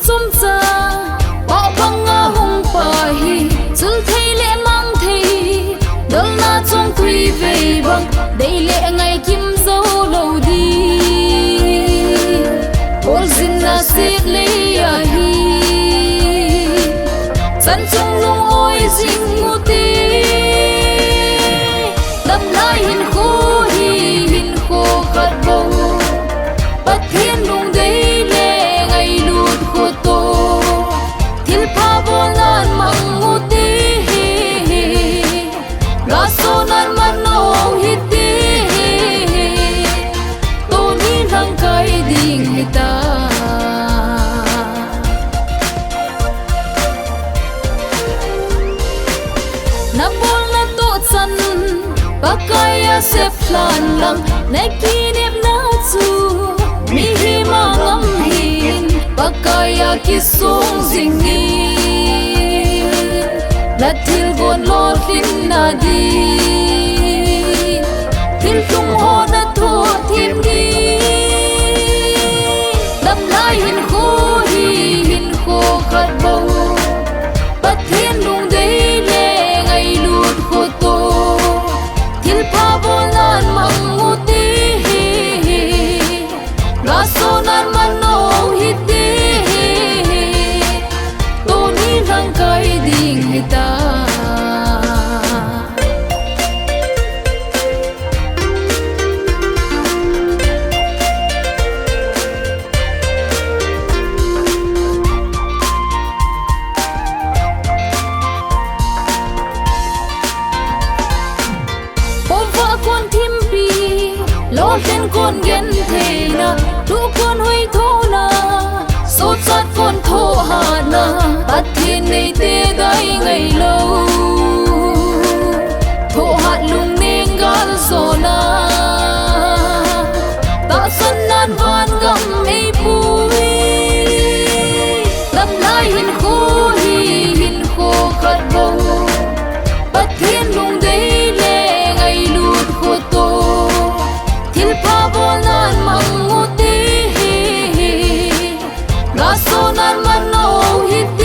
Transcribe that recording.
zum cha ba banga hung pa hi chul thei le mang thei dol na chung tui ve bang dei le ngai kim zo lo di ol zin na sit le ya hi san chung lung oi jing mu ti dam lai hin kho khat bo pat thiên lung dei le ngai lut kho to thil pha bo nan mang mu ti ga so nan man no hi ti to ni rang kai ding hi ta na bol na to chan pakaya se plan lang na kinep na chu mi hi mangam hin pakaya ki song zingi la thil gon lo tin na di thil tung ho na tho thim di dam lai hin kho khat bo pat thiên lung dei le ngai lut kho to thil pha bo nan mang mu ti ga so nan man no hi ti to ni rang kai ding hi ta con thim pi lo ten con gen the na tu con hui tho na so chat con tho ha na pat thiên nei te dai ngai lo tho hat lung ning gal so na ta san nan van gam ei pui lam lai hin kho khat bo pat thiên lung dei le ngai lut kho to thil pha bo nan mang mu ti ga so nan man no hi ti